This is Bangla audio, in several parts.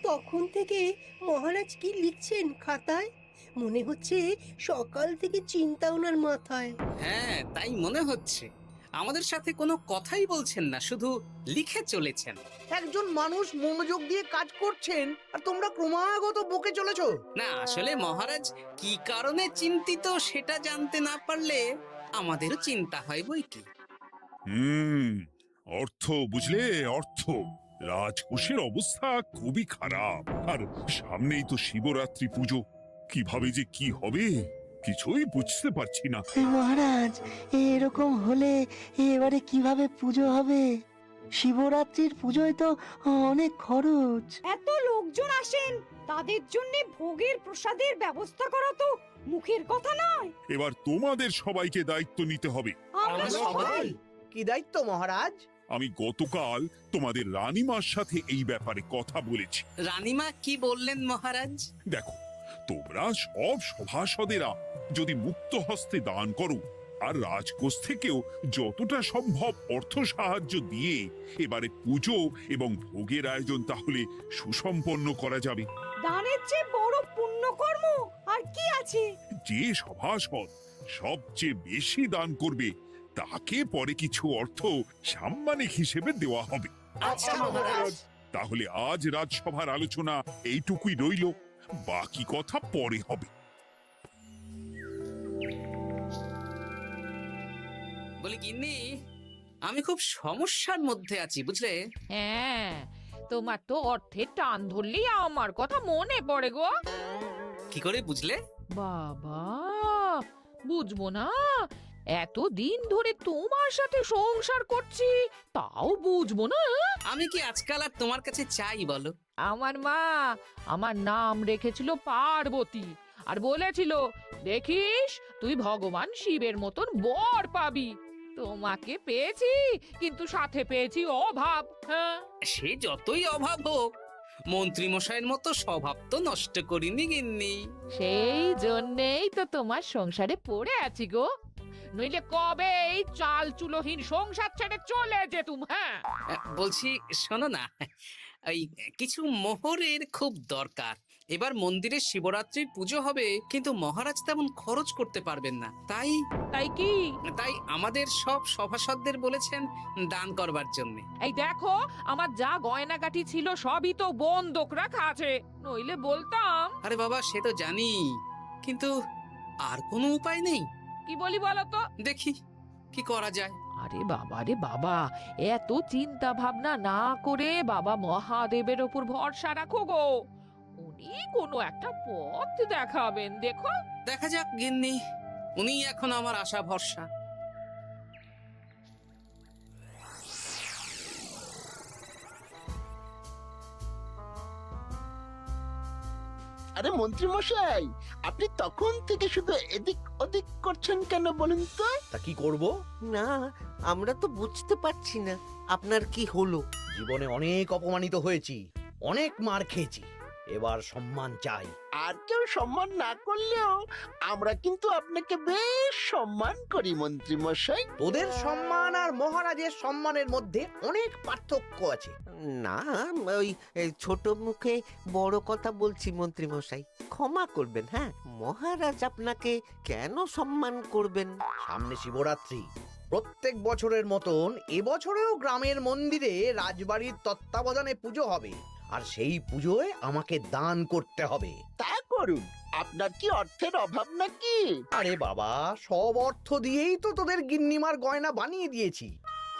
তখন থেকে মহারাজ কি লিখছেন খাতায়? মনে হচ্ছে সকাল থেকে চিন্তা ওনার মাথায়। হ্যাঁ, তাই মনে হচ্ছে। আমাদের সাথে কোনো কথাই বলছেন না, শুধু লিখে চলেছেন। একজন মানুষ মনোযোগ দিয়ে কাজ করছেন আর তোমরা ক্রমাগত বকে চলেছো। না, আসলে মহারাজ কি কারণে চিন্তিত সেটা জানতে না পারলে আমাদেরও চিন্তা হয় বই কি। হুম অর্থ বুঝলে, অর্থ। রাজকোষের অবস্থা খুবই খারাপ, আর সামনেই তো শিবরাত্রি পুজো। কিভাবে যে কি হবে কিছুই বুঝতে পারছি না। মহারাজ, এরকম হলে এবারে কিভাবে পুজো হবে? শিবরাত্রির পুজোয় তো অনেক খরচ। এত লোকজন আসেন, তাদের জন্য ভোগের প্রসাদের ব্যবস্থা করা তো মুখের কথা নয়। এবার তোমাদের সবাইকে দায়িত্ব নিতে হবে। আমরা সবাই কি দায়িত্ব মহারাজ? আমি গতকাল তোমাদের রানীমার সাথে এই ব্যাপারে কথা বলেছি। রানীমা কি বললেন মহারাজ? দেখো, তোমরা সব সভাসদেরা যদি মুক্ত হস্তে দান করো, আর রাজকোষ থেকেও যতটা সম্ভব অর্থ সাহায্য দিয়ে এবারে পুজো এবং ভোগের আয়োজন তাহলে সুসম্পন্ন করা যাবে। দানের চেয়ে বড় পুণ্যকর্ম আর কি আছে? যে সভাসদ সবচেয়ে বেশি দান করবে তাকে পরে কিছু অর্থ সাম্মানিক হিসেবে দেওয়া হবে। আচ্ছা মহারাজ। তাহলে আজ রাজসভার আলোচনা এইটুকুই রইল, বাকি কথা পরে হবে। বলি গিন্নি, আমি খুব সমস্যার মধ্যে আছি বুঝলে। হ্যাঁ, তোমার তো অর্থের টান ধরলেই আমার কথা মনে পড়ে গো। কি করে বুঝলে? বাবা, বুঝবো না? এতদিন ধরে তোমার সাথে সংসার করছি, তাও বুঝবো না? আমি কি আজকাল আর তোমার কাছে চাই বলো? আমার মা আমার নাম রেখেছিল পার্বতী, আর বলেছিল দেখিস তুই ভগবান শিবের মতন বর পাবি। তোমাকে পেয়েছি, কিন্তু সাথে পেয়েছি অভাব। হ্যাঁ, সে যতই অভাব হোক, মন্ত্রী মশাইয়ের মতো স্বভাব তো নষ্ট করিনি গিন্নি। সেই জন্যেই তো তোমার সংসারে পড়ে আছি গো, নইলে কবে এই চাল চুলোহীন সংসার ছেড়ে চলে যেতুম। হ্যাঁ, বলছি শোনো না, ওই কিছু মোহরের খুব দরকার। এবার মন্দিরে শিবরাত্রির পুজো হবে, কিন্তু মহারাজ তেমন খরচ করতে পারবেন না। তাই তাই কি? তাই আমাদের সব সভাসদদের বলেছেন দান করবার জন্য। এই দেখো, আমার যা গয়নাগাটি ছিল সবই তো বন্ধক রাখা আছে, নইলে বলতাম। আরে বাবা, সে তো জানি, কিন্তু আর কোনো উপায় নেই। কি বলি বলো তো? দেখি কি করা যায়। আরে বাবা রে বাবা, এত চিন্তা ভাবনা না করে বাবা মহাদেবের ওপর ভরসা রাখো গো, উনি কোনো একটা পথ দেখাবেন। দেখো, দেখা যাক গিন্নি, উনি এখন আমার আশা ভরসা। আরে মন্ত্রী মশাই, আপনি তখন থেকে শুধু এদিক ওদিক করছেন কেন বলুন তো? তা কি করব? না, আমরা তো বুঝতে পারছি না আপনার কি হলো। জীবনে অনেক অপমানিত হয়েছি, অনেক মার খেয়েছি, এবার সম্মান চাই। আর কেউ সম্মান না করলেও আমরা কিন্তু আপনাকে বেশ সম্মান করি মন্ত্রী মশাই। তোদের সম্মান আর মহারাজের সম্মানের মধ্যে অনেক পার্থক্য আছে। না, ওই ছোট মুখে বড় কথা বলছি মন্ত্রী মশাই, ক্ষমা করবেন। হ্যাঁ, মহারাজ আপনাকে কেন সম্মান করবেন? সামনে শিবরাত্রি, প্রত্যেক বছরের মতন এবছরেও গ্রামের মন্দিরে রাজবাড়ির তত্ত্বাবধানে পুজো হবে, আর সেই পুজোয় আমাকে দান করতে হবে। তা করুন, আপনার কি অর্থের অভাব নাকি? আরে বাবা, সব অর্থ দিয়েই তো তোদের গিন্নিমার গয়না বানিয়ে দিয়েছি,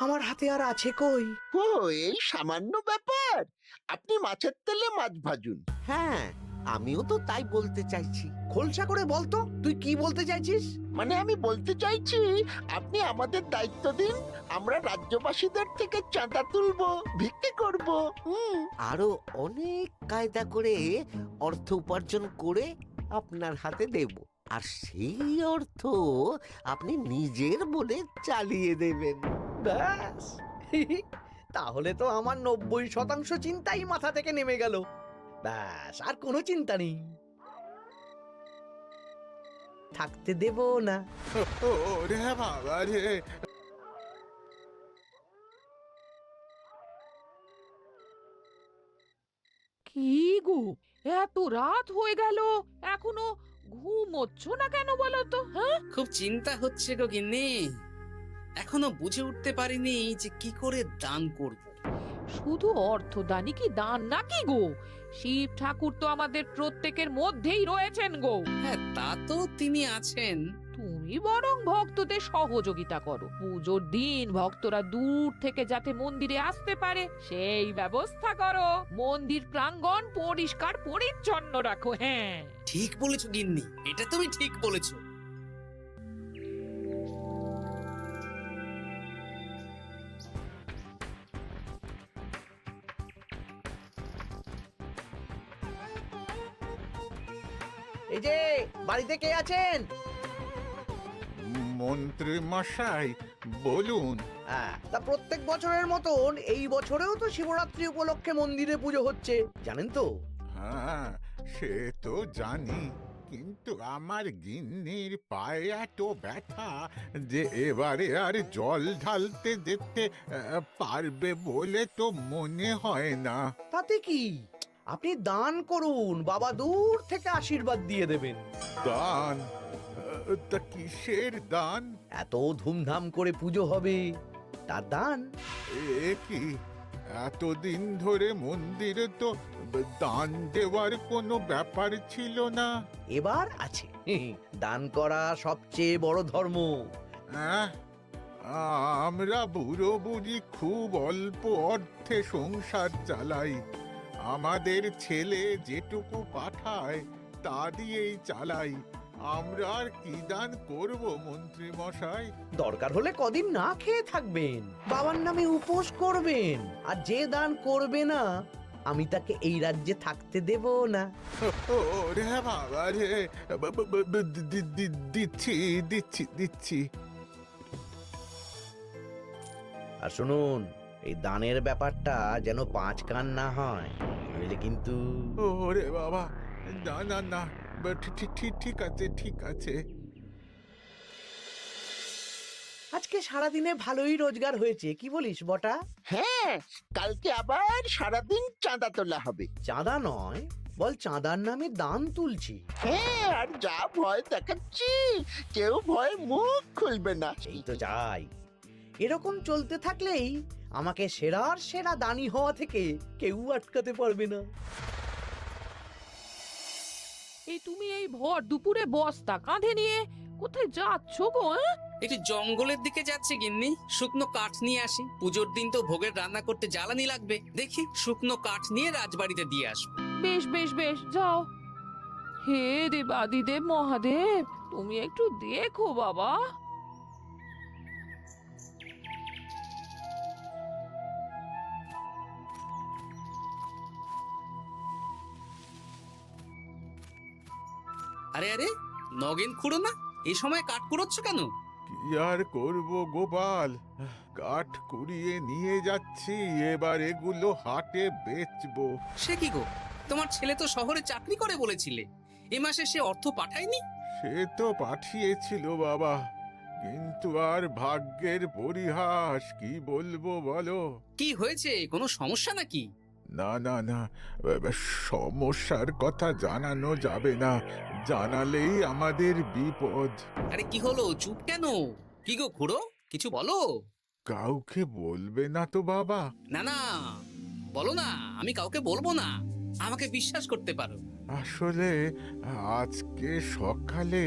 আমার হাতে আর আছে কই? ও, এই সামান্য ব্যাপার। আপনি মাছের তেলে মাছ ভাজুন। হ্যাঁ, আমিও তো তাই বলতে চাইছি। খোলসা করে বলতো তুই কি বলতে চাইছিস? মানে আমি বলতে চাইছি, আপনি আমাদের দায়িত্ব দিন, আমরা রাজ্যবাসীদের থেকে চাঁদা তুলবো, ভিক্ষে করব। আরো অনেক কায়দা করে অর্থ উপার্জন করে আপনার হাতে দেব, আর সেই অর্থ আপনি নিজের বলে চালিয়ে দেবেন। ব্যাস, তাহলে তো আমার 90% চিন্তাই মাথা থেকে নেমে গেল। ব্যাস, আর কোনো চিন্তা নেই, থাকতে দেব না। ওরে বাবা রে! কি গো, এত রাত হয়ে গেল এখনো ঘুমোচ্ছ না কেন বলো তো? হ্যাঁ, খুব চিন্তা হচ্ছে গো গিন্নি, এখনো বুঝে উঠতে পারিনি যে কি করে দান করব। শুধু অর্থদানই কি দান নাকি গো? শিব ঠাকুর তো আমাদের প্রত্যেকের মধ্যেই রয়েছেন গো। হ্যাঁ, তা তো তিনি আছেন। তুমি বরং ভক্তদের সহযোগিতা করো, পুজোর দিন ভক্তরা দূর থেকে যাতে মন্দিরে আসতে পারে সেই ব্যবস্থা করো। মন্দির প্রাঙ্গণ পরিষ্কার পরিচ্ছন্ন রাখো। হ্যাঁ, ঠিক বলেছো গিন্নি, এটা তুমি ঠিক বলেছো। এই যে বাড়িতে কে আছেন? মন্ত্রী মশাই বলুন। তা প্রত্যেক বছরের মতন এই বছরেও তো শিবরাত্রি উপলক্ষে মন্দিরে পুজো হচ্ছে, জানেন তো? হ্যাঁ, সে তো জানি, কিন্তু আমার গিন্নির পায়ে এত ব্যথা যে এবারে আর জল ঢালতে যেতে পারবে বলে তো মনে হয় না। তাতে কি, আপনি দান করুন, বাবা দূর থেকে আশীর্বাদ দিয়ে দেবেন। দান? তা কিসের দান? এত ধুমধাম করে পুজো হবে, তার দান। এ কি, এতদিন ধরে মন্দিরে তো দান দেওয়ার কোনো ব্যাপার ছিল না। এবার আছে। দান করা সবচেয়ে বড় ধর্ম। আহ, আমরা বুড়ো বুড়ি খুব অল্প অর্থে সংসার চালাই। আমাদের ছেলে যেটুকু পাঠায় তা দিয়েই চালাই। আমরা আর কি দান করব মন্ত্রী মশাই? দরকার হলে কদিন না খেয়ে থাকবেন, বাবার নামে উপোস করবেন, আর যে দান করবে না আমি তাকে এই রাজ্যে থাকতে দেব না। ওরে বাবা রে, দিচ্ছি দিচ্ছি দিচ্ছি। আর শুনুন, এই দানের ব্যাপারটা যেন পাঁচ কান না হয়, নইলে কিন্তু। ওরে বাবা, না না না, ঠিক আছে ঠিক আছে। আজকে সারাদিনে ভালোই রোজগার হয়েছে, কি বলিস বটা? হ্যাঁ, কালকে আবার সারাদিন চাঁদা তোলা হবে। চাঁদা নয়, বল চাঁদার নামে দান তুলছি। হ্যাঁ, আর যা ভয় দেখাচ্ছি, কেউ ভয় মুখ খুলবে না। এই তো চাই। এরকম চলতে থাকলেই আমাকে সেরার সেরা দানি হওয়া থেকে কেউ আটকাতে পারবে না। এই তুমি এই ভর দুপুরে বস্তা কাঁধে নিয়ে কোথায় যাচ্ছ গো? একটু জঙ্গলের দিকে যাচ্ছে গিন্নি, শুকনো কাঠ নিয়ে আসি। পুজোর দিন তো ভোগের রান্না করতে জ্বালানি লাগবে, দেখি শুকনো কাঠ নিয়ে রাজবাড়িতে দিয়ে আসবো। বেশ বেশ বেশ, যাও। হে দেবাদিদেব মহাদেব, তুমি একটু দেখো বাবা। আরে আরে, নগেন খুঁড়ো না, এই সময় কাঠ কুড়োচ্ছ কেন? কি আর করব গোপাল, কাঠ কুড়িয়ে নিয়ে যাচ্ছি, এবার এগুলো হাটে বেচবো। সে কি গো, তোমার ছেলে তো শহরে চাকরি করে বলেছিলে, এ মাসে সে অর্থ পাঠায়নি? সে তো পাঠিয়েছিল বাবা, কিন্তু আর ভাগ্যের পরিহাস, কি বলবো বলো। কি হয়েছে, কোনো সমস্যা নাকি? না না না, সমস্যার কথা জানানো যাবে না, জানালেই আমাদের বিপদ। আরে কি হলো, চুপ কেন? কি গো খুড়ো, কিছু বলো। কাউকে বলবে না তো বাবা? না না, বলো না, আমি কাউকে বলবো না, আমাকে বিশ্বাস করতে পারো। আসলে আজকে সকালে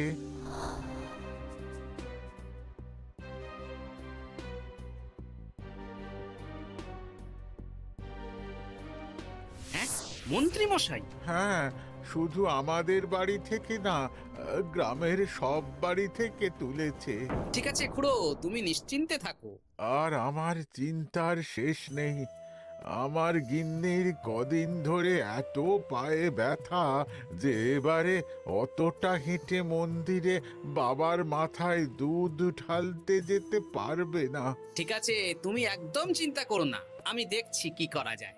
হ্যাঁ, মন্ত্রী মশাই? হ্যাঁ, শুধু আমাদের বাড়ি থেকে না, গ্রামের সব বাড়ি থেকে তুলেছে। ঠিক আছে খুড়ো, তুমি নিশ্চিন্তে থাকো। আর আমার চিন্তার শেষ নেই। আমার গিন্নির কদিন ধরে এত পায়ে ব্যথা যে এবারে অতটা হেঁটে মন্দিরে বাবার মাথায় দুধ ঢালতে যেতে পারবে না। ঠিক আছে, তুমি একদম চিন্তা করো না, আমি দেখছি কি করা যায়।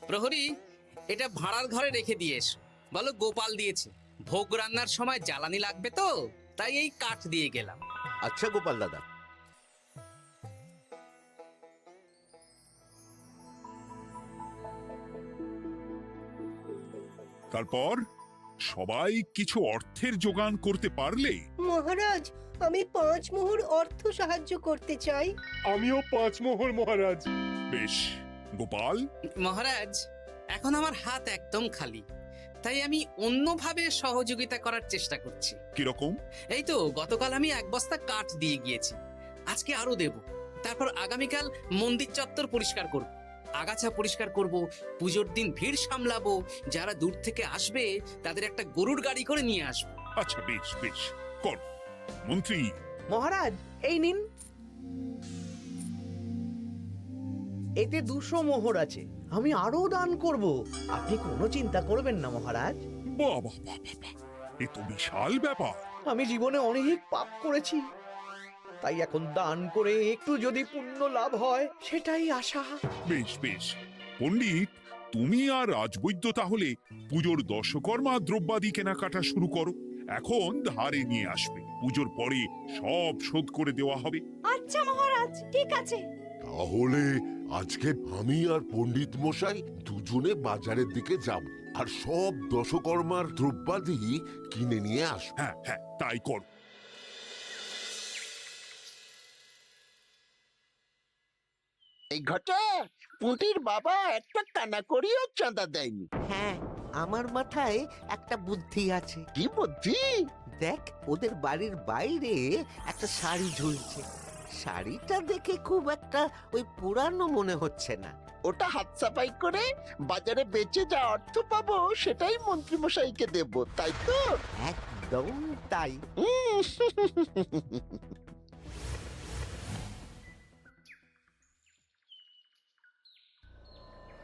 প্রহরী, এটা ভাড়ার ঘরে রেখে দিয়ে এসো। বলো গোপাল দিয়েছে, ভোগ রান্নার সময় জ্বালানি লাগবে তো, তাই এই কাঠ দিয়ে গেলাম। আচ্ছা গোপাল দাদা। তারপর সবাই কিছু অর্থের যোগান করতে পারলে মহারাজ, আমি 5 মোহর অর্থ সাহায্য করতে চাই। আমিও 5 মোহর মহারাজ। বেশ। গোপাল, মহারাজ, এখন আমার হাত একদম খালি, তাই আমি অন্যভাবে সহযোগিতা করার চেষ্টা করছি। কিরকম? এই তো গতকাল আমি 1 বস্তা কাঠ দিয়ে গিয়েছি, আজকে আরো দেব। তারপর আগামীকাল মন্দির চত্বর পরিষ্কার করব, আগাছা পরিষ্কার করব, পুজোর দিন ভিড় সামলাবো, যারা দূর থেকে আসবে তাদের একটা গরুর গাড়ি করে নিয়ে আসবো। আচ্ছা, বেশ বেশ, কর। মন্ত্রী, মহারাজ, এই নিন। এতে 200 মোহর আছে। আমি আরো দান করব, আপনি কোনো চিন্তা করবেন না মহারাজ। বাহ বাহ বাহ বাহ বাহ, এ তো বিশাল ব্যাপার। আমি জীবনে অনেক পাপ করেছি, তাই এখন দান করে একটু যদি পুণ্য লাভ হয় সেটাই আশা। বেশ বেশ। পণ্ডিত, তুমি আর রাজবৈদ্য তাহলে পুজোর দশকর্মা দ্রব্যাদি কেনাকাটা শুরু করো। এখন ধারে নিয়ে আসবে, পুজোর পরে সব শোধ করে দেওয়া হবে। আচ্ছা মহারাজ, ঠিক আছে। তাহলে আজকে আমি আর পণ্ডিত মশাই দুজনে বাজারের দিকে যাব আর সব দশকর্মার দ্রব্যাদি কিনে নিয়ে আসব। হ্যাঁ হ্যাঁ, তাই কর। এই ঘটা পুঁটির বাবা একটা কানা করিও চাঁদা দেয়নি। হ্যাঁ, আমার মাথায় একটা বুদ্ধি আছে। কি বুদ্ধি? দেখ, ওদের বাড়ির বাইরে একটা শাড়ি ঝুলছে। শাড়িটা দেখে খুব একটা ওই পুরানো মনে হচ্ছে না। ওটা হাত সাফাই করে বাজারে বেচে যা অর্থ পাবো সেটাই মন্ত্রী মশাইকে দেব, তাই তো? একদম তাই।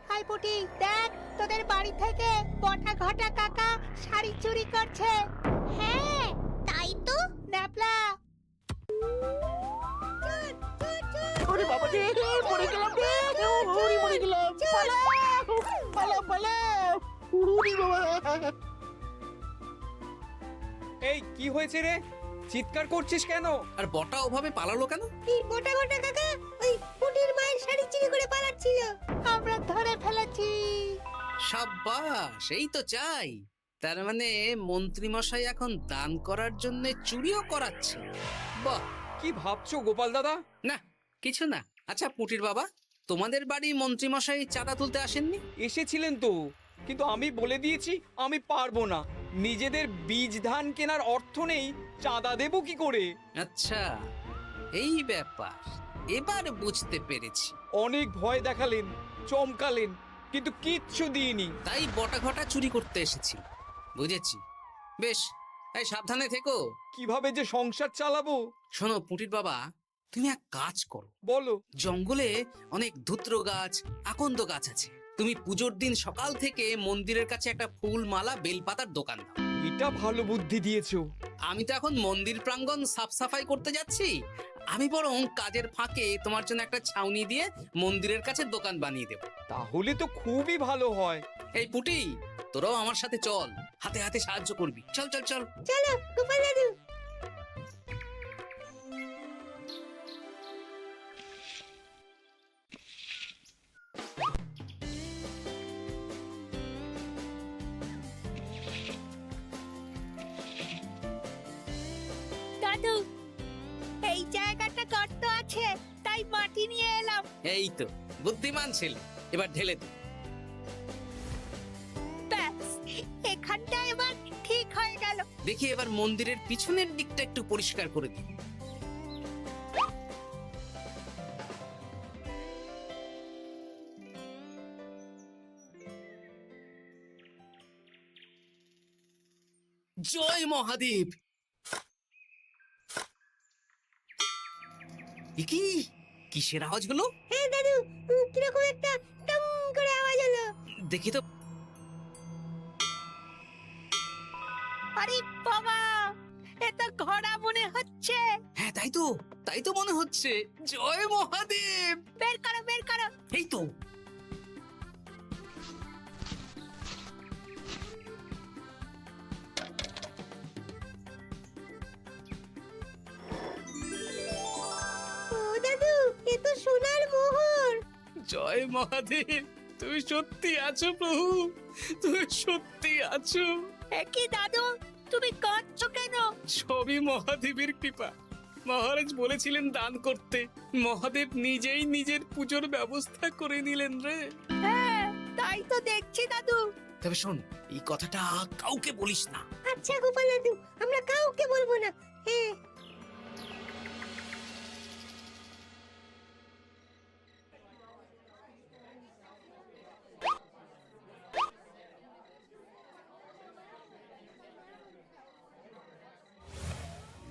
হাই পুটি, দেখ তোদের বাড়ি থেকে বটা ঘটা কাকা শাড়ি চুরি করছে। হ্যাঁ তাই তো। ন্যাপলা, ওরে বাবা রে, মরে গেলাম রে, ওরে মরে গেলাম। পালাও পালাও পালাও, ওরে বাবা। এই কি হয়েছে রে? চিৎকার করছিস কেন? আর বটা ওভাবে পালালো কেন? এই বটা ঘটা কাকা ওই পুটির মায়ের শাড়ি চুরি করে পালাচ্ছিল, আমরা ধরে ফেলেছি। সাব্বাস, এই তো চাই। তার মানে মন্ত্রী মশাই এখন দান করার জন্য চুরিও করাচ্ছে। বাহ, কি ভাবছো গোপাল দাদা? না কিছু না। আচ্ছা পুটির বাবা, তোমাদের বাড়ি মন্ত্রী মশাই চাঁদা তুলতে আসেননি? এসেছিলেন তো, কিন্তু আমি বলে দিয়েছি আমি পারবো না। নিজেদের বীজ ধান কেনার অর্থ নেই, চাঁদা দেবো কি করে? আচ্ছা, এই ব্যাপার, এবার বুঝতে পেরেছি। অনেক ভয় দেখালেন, চমকালেন, কিন্তু কিচ্ছু দিইনি। তাই বটা ঘটা চুরি করতে এসেছি, বুঝেছি। বেশ, এই সাবধানে থেকো। কিভাবে যে সংসার চালাবো? শোনো পুটির বাবা, তুমি এক কাজ করো। বলো। জঙ্গলে অনেক ধুত্র গাছ, আকন্দ গাছ আছে। তুমি পুজোর দিন সকাল থেকে মন্দিরের কাছে একটা ফুল মালা বেলপাতার দোকান দাও। এটা ভালো বুদ্ধি দিয়েছো। আমি তো এখন মন্দির প্রাঙ্গণ সাফ সাফাই করতে যাচ্ছি, আমি বরং কাজের ফাঁকে তোমার জন্য একটা ছাউনি দিয়ে মন্দিরের কাছে দোকান বানিয়ে দেব। তাহলে তো খুবই ভালো হয়। এই পুটি, তোরাও আমার সাথে চল, হাতে হাতে সাহায্য করবি। চল চল চল। চলো গোপাল দাদু। দাদু, এই জায়গাটা গর্ত আছে, তাই মাটি নিয়ে এলাম। এই তো বুদ্ধিমান ছেলে, এবার ঢেলে দে। ব্যাস, এখানটা এবার ঠিক হয়ে গেল। দেখি এবার মন্দিরের পিছনের দিকটা একটু পরিষ্কার করে দিই। জয় মহাদেব। কি কিসের আওয়াজ হলো? হ্যাঁ দাদু, কিরকম একটা টং করে আওয়াজ হলো। দেখি তো। আরে বাবা, এটা ঘোড়া মনে হচ্ছে। হ্যাঁ তাই তো মনে হচ্ছে। জয় মহাদেব। বের করো বের করো। এই তো। ও দাদু, এ তো সোনার মোহর। জয় মহাদেব, তুমি সত্যি আছো প্রভু। তুমি সত্যি আছো? কি দাদু, তুমি কাঁদছো কেন? সবই মহাদেবের কৃপা। মহারাজ বলেছিলেন দান করতে, মহাদেব নিজেই নিজের পুজোর ব্যবস্থা করে নিলেন রে। হ্যাঁ, তাই তো দেখছি দাদু। তবে শোন, এই কথাটা কাউকে বলিস না। আচ্ছা গোপাল দাদু, আমরা কাউকে বলবো না। হ্যাঁ।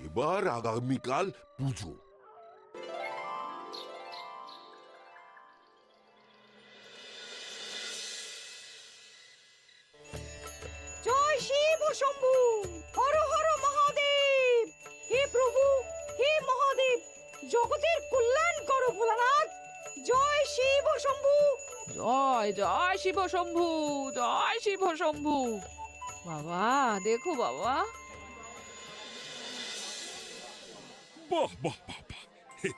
এবার আগামীকাল পুজো। জয় শিব শম্ভু, হর হর মহাদেব। হে প্রভু, হে মহাদেব, জগতের কল্যাণ করো ভোলানাথ। জয় শিব শম্ভু। জয় জয় শিব শম্ভু, জয় শিব শম্ভু। বাবা দেখো বাবা, বাহ বাহ বাহ বাহ,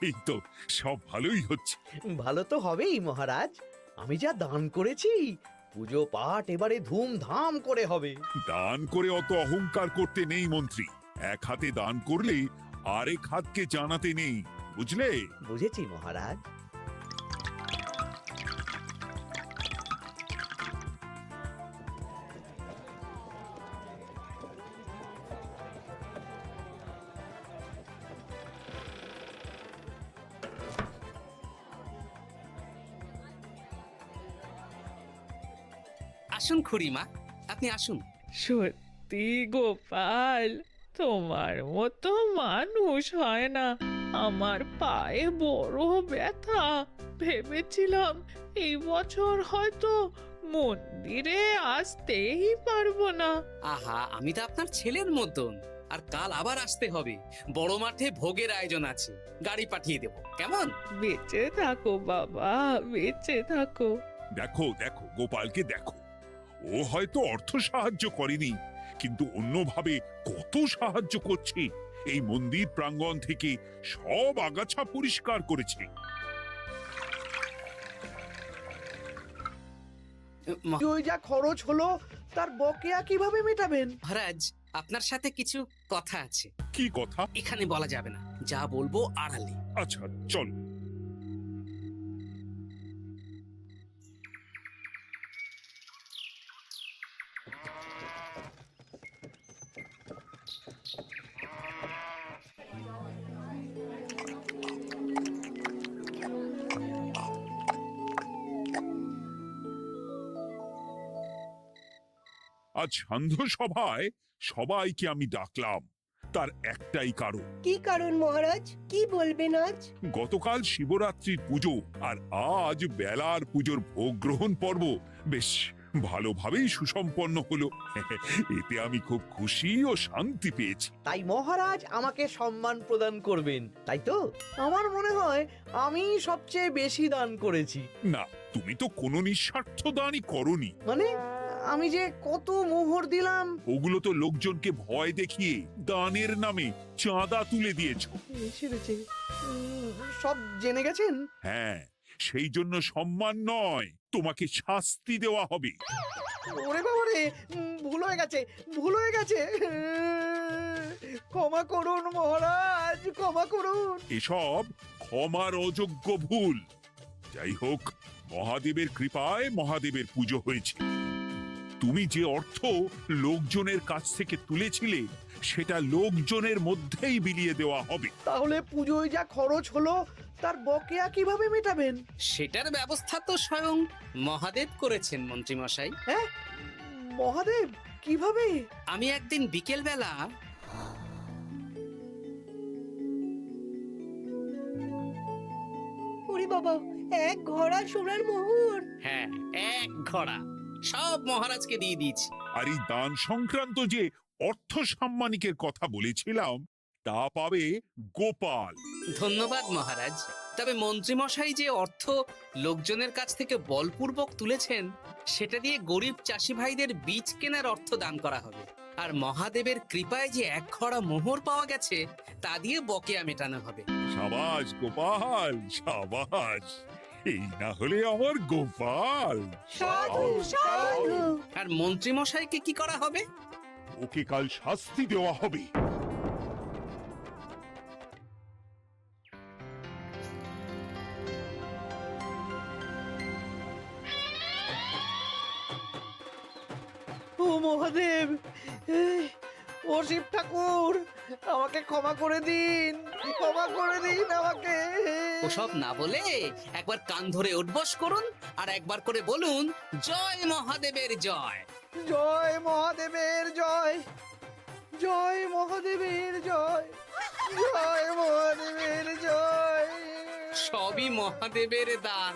এই তো সব ভালোই হচ্ছে। ভালো তো হবেই মহারাজ। আমি যা দান করেছি, পুজো পাঠ এবারে ধুমধাম করে হবে। দান করে অত অহংকার করতে নেই মন্ত্রী। এক হাতে দান করলে আরেক হাতকে জানাতে নেই, বুঝলে? বুঝেছি মহারাজ। আসুন খুড়িমা, আপনি আসুন। সত্যি গোপাল, তোমার মতো মানুষ হয় না। আমার পায়ে বড় ব্যথা, ভেবেছিলাম এই বছর হয়তো মন্দিরে আসতেই পারবো না। আহা, আমি তো আপনার ছেলের মতন। আর কাল আবার আসতে হবে, বড় মাঠে ভোগের আয়োজন আছে, গাড়ি পাঠিয়ে দেব, কেমন? বেঁচে থাকো বাবা, বেঁচে থাকো। দেখো দেখো গোপালকে দেখো, ও হয়তো অর্থ সাহায্য করেনি, কিন্তু অন্যভাবে কত সাহায্য করছে। এই মন্দির প্রাঙ্গণ থেকে সব আগাছা পরিষ্কার করেছে। ওই যা খরচ হলো, তার বকেয়া কিভাবে মেটাবেন? মহারাজ, আপনার সাথে কিছু কথা আছে। কি কথা? এখানে বলা যাবে না, যা বলবো আড়ালে। আচ্ছা চল। আজ সান্ধ্য সভায় সবাইকে আমি ডাকলাম, তার একটাই কারণ। কি কারণ মহারাজ? কি বলবেন আজ? গতকাল শিবরাত্রির পুজো আর আজ বেলার পুজোর ভোগ গ্রহণ পর্ব বেশ ভালোভাবেই সুসম্পন্ন হলো। এতে আমি খুব খুশি ও শান্তি পেয়েছি। তাই মহারাজ আমাকে সম্মান প্রদান করবেন, তাই তো? আমার মনে হয় আমি সবচেয়ে বেশি দান করেছি। না, তুমি তো কোনো নিঃস্বার্থ দানই করনি। মানে আমি যে কত মোহর দিলাম। ওগুলো তো লোকজনকে ভয় দেখিয়ে দানের নামে চাঁদা তুলে দিয়েছো। সেরেছে। সব জেনে গেছেন? হ্যাঁ, সেই জন্য সম্মান নয়, তোমাকে শাস্তি দেওয়া হবে। ওরে বাবা রে, ভুল হয়ে গেছে, ভুল হয়ে গেছে। ক্ষমা করুন মহারাজ, ক্ষমা করুন। এসব ক্ষমার অযোগ্য ভুল। যাই হোক, মহাদেবের কৃপায় মহাদেবের পুজো হয়েছে। তুমি যে অর্থ লোকজনের কাছ থেকে তুলেছিলে, সেটা লোকজনের মধ্যেই বিলিয়ে দেওয়া হবে। তাহলে পুজোয় যা খরচ হলো, তার বকেয়া কিভাবে মেটাবেন? সেটার ব্যবস্থা তো স্বয়ং মহাদেব করেছেন মন্ত্রী মশাই। হ্যাঁ, মহাদেব কিভাবে? আমি একদিন বিকেল বেলা ওরে বাবা, এক ঘোড়া সোনার মোহর। হ্যাঁ, এক ঘোড়া সব মহারাজকে দিয়ে দিয়েছি। আর এই দান সংক্রান্ত যে অর্থ সাম্মানিকের কথা বলেছিলাম, তা পাবে গোপাল। ধন্যবাদ মহারাজ। তবে মন্ত্রী মশাই যে অর্থ লোকজনের কাছ থেকে বলপূর্বক তুলেছেন, সেটা দিয়ে গরিব চাষি ভাইদের বীজ কেনার অর্থ দান করা হবে। আর মহাদেবের কৃপায় যে এক খড়া মোহর পাওয়া গেছে, তা দিয়ে বকেয়া মেটানো হবে। সাবাস গোপাল, সাবাস। এই না হলে আমার গোপাল। সাধু সাধু। আর মন্ত্রী মশাইকে কি করা হবে? ওকে কাল শাস্তি দেওয়া হবে। ও মহাদেব, ও শিব ঠাকুর, আমাকে ক্ষমা করে দিন, ক্ষমা করে দিন আমাকে। ওসব না বলে একবার কান ধরে উঠবস করুন আর একবার করে বলুন, জয় মহাদেবের জয়। জয় মহাদেবের জয়, জয় মহাদেবের জয়, জয় মহাদেবের জয়। সবই মহাদেবের দান।